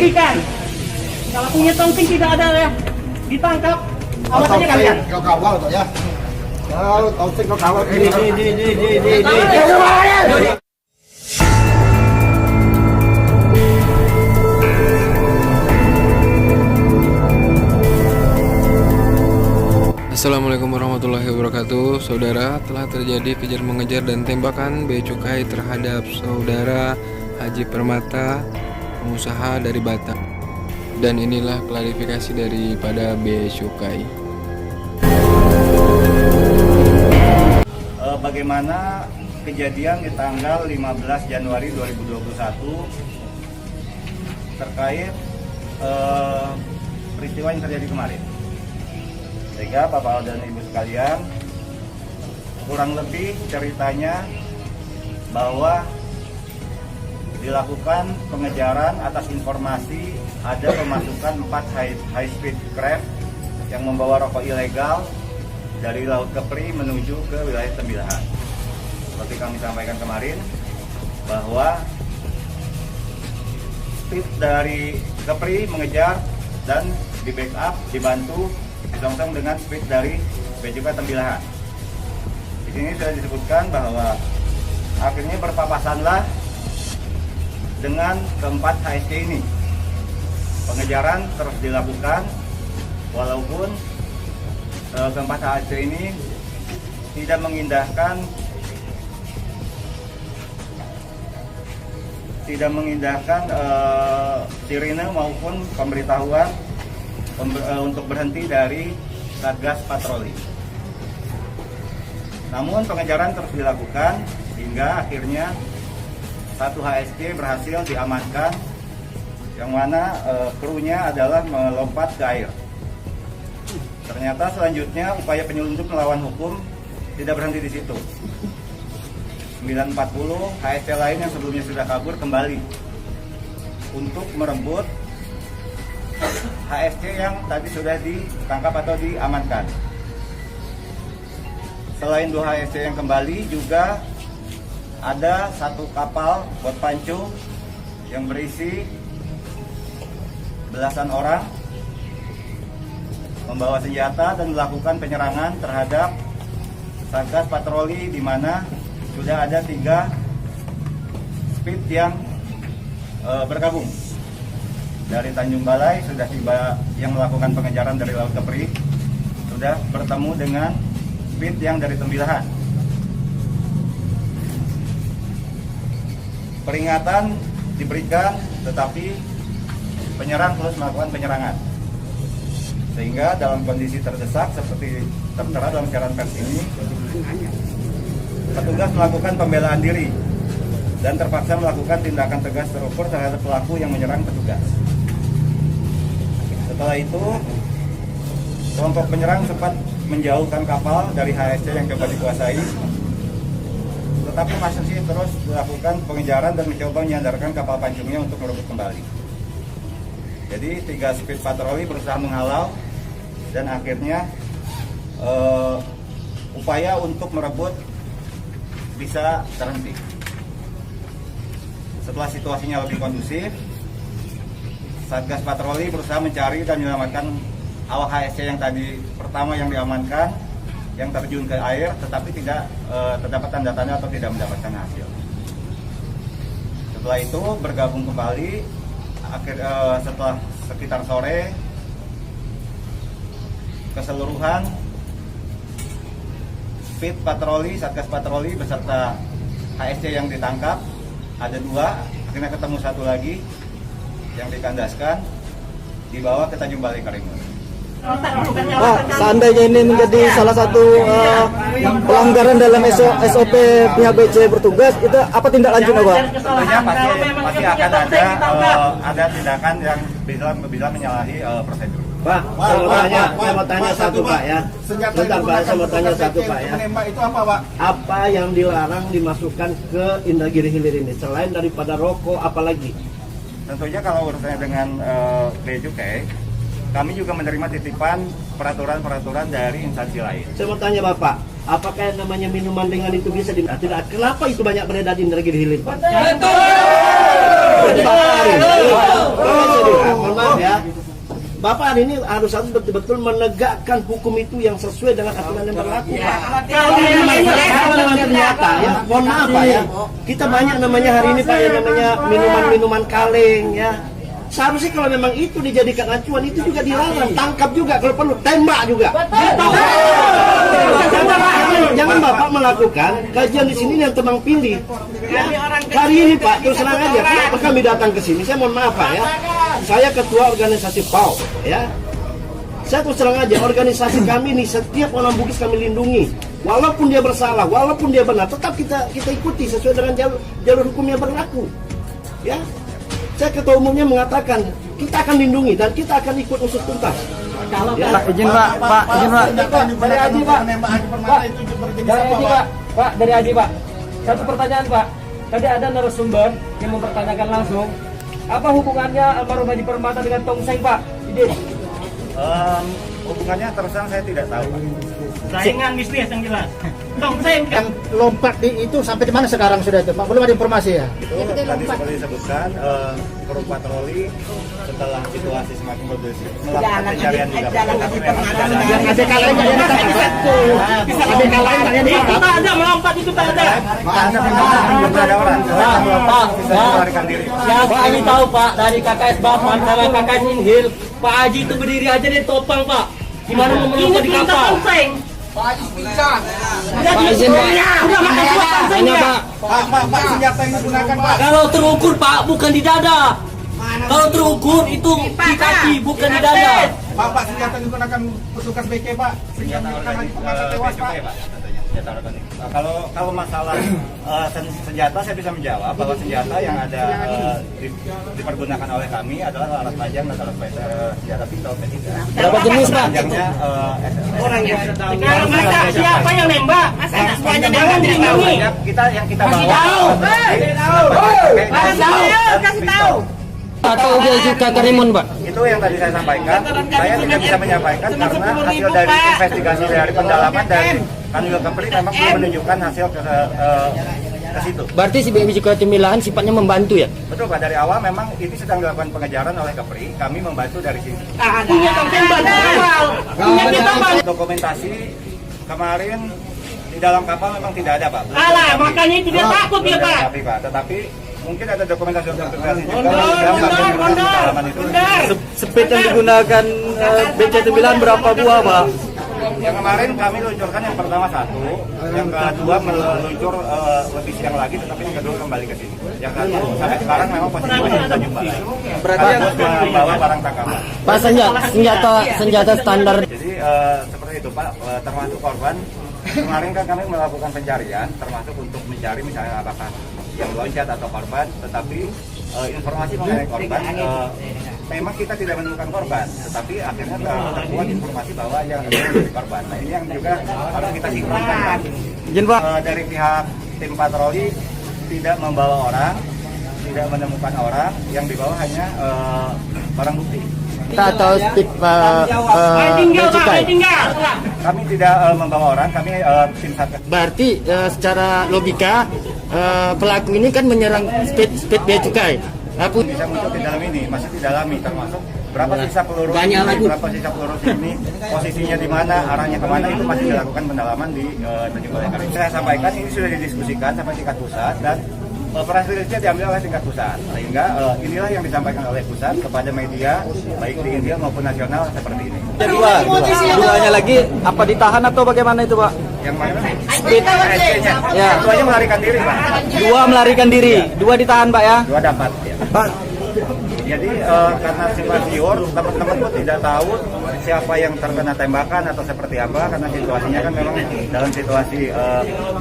dihentikan. Kalau punya tongking tidak ada ya, ditangkap. Awas aja kalian. Kau kawal tuh ya. Kalau tongking kau kawal. Assalamualaikum warahmatullahi wabarakatuh. Saudara, telah terjadi kejar mengejar dan tembakan bea cukai terhadap saudara Haji Permata, pengusaha dari Batam. Dan inilah klarifikasi daripada bea cukai. Bagaimana kejadian di tanggal 15 Januari 2021 terkait peristiwa yang terjadi kemarin. Sehingga Bapak dan Ibu sekalian, kurang lebih ceritanya bahwa dilakukan pengejaran atas informasi ada pemasukan 4 high speed craft yang membawa rokok ilegal dari Laut Kepri menuju ke wilayah Tembilahan. Seperti kami sampaikan kemarin, bahwa speed dari Kepri mengejar dan di backup, dibantu ditongtong dengan speed dari bea cukai Tembilahan. Di sini sudah disebutkan bahwa akhirnya berpapasanlah dengan keempat HSC ini. Pengejaran terus dilakukan walaupun keempat HSC ini tidak mengindahkan sirine maupun pemberitahuan untuk berhenti dari Satgas Patroli. Namun pengejaran terus dilakukan hingga akhirnya satu HSC berhasil diamankan, yang mana krunya adalah melompat ke air. Ternyata selanjutnya upaya penyelundup melawan hukum tidak berhenti di situ. 940 HSC lain yang sebelumnya sudah kabur kembali untuk merebut HSC yang tadi sudah ditangkap atau diamankan. Selain 2 HSC yang kembali, juga ada 1 kapal bot pancu yang berisi belasan orang membawa senjata dan melakukan penyerangan terhadap Satgas Patroli, di mana sudah ada 3 speed yang bergabung. Dari Tanjung Balai sudah tiba yang melakukan pengejaran dari Laut Kepri, sudah bertemu dengan speed yang dari Tembilahan. Peringatan diberikan, tetapi penyerang terus melakukan penyerangan. Sehingga dalam kondisi terdesak seperti tertera dalam siaran pers ini, petugas melakukan pembelaan diri dan terpaksa melakukan tindakan tegas terukur terhadap pelaku yang menyerang petugas. Setelah itu, kelompok penyerang sempat menjauhkan kapal dari HSC yang coba dikuasai, tetapi masih terus melakukan pengejaran dan mencoba menyandarkan kapal pancungnya untuk merebut kembali. Jadi 3 speed patroli berusaha menghalau dan akhirnya upaya untuk merebut bisa terhenti. Setelah situasinya lebih kondusif, Satgas Patroli berusaha mencari dan menyelamatkan awak HSC yang tadi pertama yang diamankan, yang terjun ke air, tetapi tidak terdapat tanda-tanda atau tidak mendapatkan hasil. Setelah itu bergabung kembali, setelah sekitar sore, keseluruhan speed patroli, Satgas Patroli beserta HSC yang ditangkap ada 2, akhirnya ketemu 1 lagi yang dikandaskan, dibawa ke Tanjung Balai Karimun. Pak, seandainya ini menjadi salah satu pelanggaran dalam SOP pihak BC bertugas, itu apa tindak lanjutnya, Pak? Tentunya pasti akan ada tindakan yang bisa menyalahi prosedur. Pak, saya mau tanya satu Pak ya. Bentar Pak, saya mau tanya satu Pak ya. Menembak itu apa, Pak? Apa yang dilarang dimasukkan ke Indragiri Hilir ini selain daripada rokok, apalagi? Tentunya kalau urusannya dengan bea cukai, kami juga menerima titipan peraturan-peraturan dari instansi lain. Saya mau tanya Bapak, apakah yang namanya minuman ringan itu bisa tidak? Kenapa itu banyak beredar di Indragiri Hilir, Pak? ya, Bapak hari ini harus betul-betul menegakkan hukum itu yang sesuai dengan aturan yang berlaku, Pak. Kalau memang ternyata ya, mohon maaf Pak ya, kita banyak namanya hari ini Pak, yang namanya minuman-minuman kaleng ya. Seharusnya kalau memang itu dijadikan acuan, itu juga dilarang, tangkap juga kalau perlu, tembak juga. Jangan Bapak melakukan kajian di sini yang tebang pilih. Ya. Hari ini Pak, terus terang aja, kenapa kami datang ke sini? Saya mohon maaf Pak ya, saya ketua organisasi PAU ya. Saya terus terang aja, organisasi kami ini setiap orang Bugis kami lindungi. Walaupun dia bersalah, walaupun dia benar, tetap kita ikuti sesuai dengan jalur hukum yang berlaku. Ya. Saya ketua umumnya mengatakan kita akan lindungi dan kita akan ikut usut tuntas. Kalau Izin Pak, izin Pak. dari Adi Pak, dari Adi Pak. Satu pertanyaan Pak. Tadi ada narasumber yang mempertanyakan langsung, apa hubungannya almarhum Haji Permata dengan Tongseng Pak? Izin. Hubungannya terus terang saya tidak tahu, Pak. Saingan bisnis yang jelas. Tongseng kan. Yang lompat itu sampai di mana sekarang sudah itu Pak? Belum ada informasi ya? Itu tadi seperti disebutkan, kru patroli setelah situasi semakin kondusif melakukan pencarian juga. Yang ada kalengnya yang ditangkap. Ada kalengnya yang Itu ditangkap. tak ada melompat, itu tak ada. Belum ada orang. Melarikan diri. Ya, Pak ini tahu Pak, dari KKS Bapan sama KKS Inhil, Pak Haji itu berdiri aja di topang Pak. Gimana mau melompat di kapal? Pak izin Pak. Pak, senjata yang digunakan Pak. Kalau terukur Pak, bukan di dada. Kalau terukur itu di kaki, bukan di dada. Pak, senjata yang digunakan petugas BK Pak. Senjata organik pengawas tewas Pak. Kalau masalah senjata saya bisa menjawab bahwa senjata yang ada dipergunakan oleh kami adalah alat panjang dan alat senjata pistol P3. Berapa jenis Pak? Panjangnya Orang yang kalau mereka siapa yang nembak? Masa semuanya nembak dilindungi? kita bawa. Kasih tahu. Atau dia juga Karimun Pak? Itu yang tadi saya sampaikan. Saya tidak bisa menyampaikan karena hasil dari investigasi dari pendalaman dari Kanwil Kepri memang belum menunjukkan hasil ke situ. Berarti si BPJ Timilahan sifatnya membantu ya? Betul Pak, dari awal memang ini sedang dilakukan pengejaran oleh Kepri, kami membantu dari sini. Punya tembak awal. Punya kita Pak. Dokumentasi kemarin di dalam kapal memang tidak ada Pak. Alah, makanya itu dia takut dia Pak. Tetapi mungkin ada dokumentasi juga dalam bagian pendalaman itu. Speed yang digunakan BC Timilahan berapa buah Pak? Yang kemarin kami luncurkan yang pertama 1, yang kedua meluncur lebih siang lagi, tetapi yang kedua kembali ke sini. Yang kedua sampai sekarang memang posisi masih bisa jumpa. Berarti yang membawa barang tangkapan. Pak senjata standar. Jadi seperti itu Pak, termasuk korban. Kemarin kan kami melakukan pencarian, termasuk untuk mencari misalnya apakah yang loncat atau korban, tetapi informasi mengenai korban memang kita tidak menemukan korban, tetapi akhirnya terbuat informasi bahwa yang menjadi korban. Nah ini yang juga harus kita sinkronkan. Izin Pak. Dari pihak tim patroli tidak membawa orang, tidak menemukan orang, yang dibawa hanya barang bukti. Atau speed cukai. Kami tidak membawa orang, kami tim satgas. Berarti secara logika pelaku ini kan menyerang speed bea cukai. Aku Bisa muncul di dalam ini, masih didalami termasuk berapa sisa peluru berapa sisa peluru ini, posisinya di mana, arahnya kemana, itu masih dilakukan pendalaman di Tanjung Balai Kari. Saya sampaikan ini sudah didiskusikan sampai tingkat pusat dan press release-nya diambil oleh tingkat pusat, sehingga inilah yang disampaikan oleh pusat kepada media baik di India maupun nasional seperti ini. duanya lagi apa ditahan atau bagaimana itu Pak? Yang mana? Speed. ASC-nya. Ya. Satu aja melarikan diri Pak. 2 melarikan diri, 2 ditahan Pak ya? 2 dapat. Ya. Pak, Jadi karena simpati teman-teman pun tidak tahu siapa yang terkena tembakan atau seperti apa, karena situasinya kan memang dalam situasi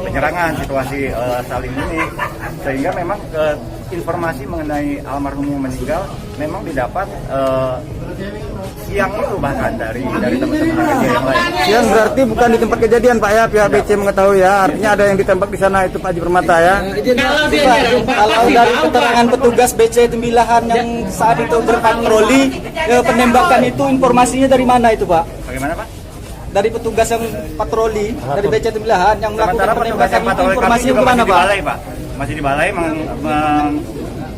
penyerangan, situasi saling ini, sehingga memang informasi mengenai almarhum yang meninggal memang didapat siang itu bahkan dari teman-teman media yang lain. yang berarti bukan di tempat kejadian Pak ya, pihak BC mengetahui ya, artinya ada yang ditembak di sana itu Pak Haji Permata ya. Kalau dari keterangan petugas BC Timilahan yang saat itu berpatroli, penembakan itu informasinya dari mana itu Pak? Bagaimana Pak? Dari petugas yang patroli dari BC Timilahan yang melakukan Sementara petugas penembakan yang itu patroli kami informasinya juga gimana masih di Pak? balai Pak, masih di balai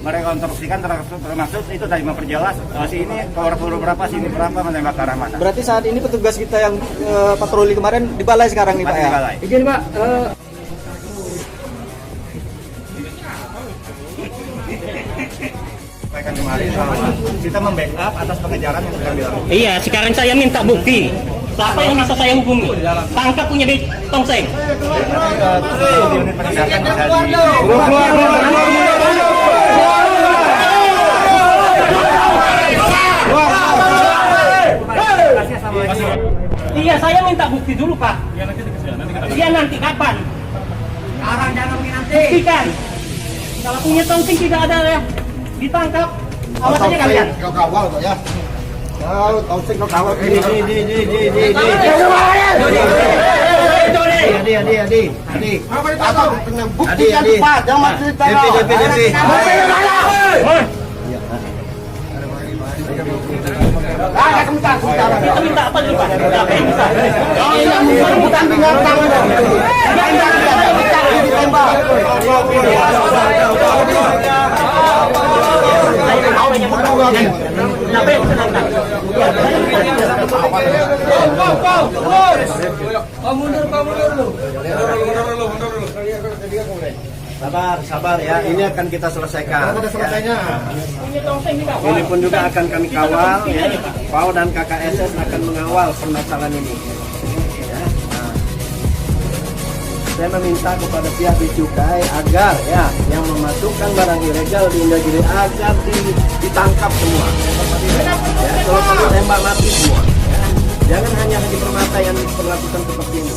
merekonstruksikan termasuk itu tadi memperjelas si ini keluar peluru berapa, sini berapa, menembak ke arah mana. Berarti saat ini petugas kita yang patroli kemarin di balai sekarang nih Pak Masih ya? di balai. Izin Pak, Sampaikan kemarin bahwa kita membackup atas pengejaran yang sedang dilakukan. Iya, sekarang saya minta bukti. Siapa yang bisa saya hubungi? Tangkap punya tongseng. Unit penindakan bisa di Iya, saya minta bukti dulu, Pak. Iya, nanti kapan? sekarang jangan nanti. Buktikan. Kalau punya tongseng tidak ada ya, ditangkap. Awas aja kalian. Kau kawal tuh ya. Kau tausik kau kawal. Di. Buktikan cepat, jangan cerita. Kita minta apa dulu, Pak? Apa yang bisa? Bukan binatang. Kenapa yang bisa nangkap? Sabar ya. Ini akan kita selesaikan. Punya tongseng juga. Ini pun juga akan kami kawal ya. PAU dan KKSS akan mengawal permasalahan ini. Ya. Nah. Saya meminta kepada pihak Bea Cukai agar ya yang memasukkan barang ilegal di Indragiri agar ditangkap semua. Ya, kalau perlu tembak mati semua. Ya. Jangan hanya Haji Permata yang diperlakukan seperti ini.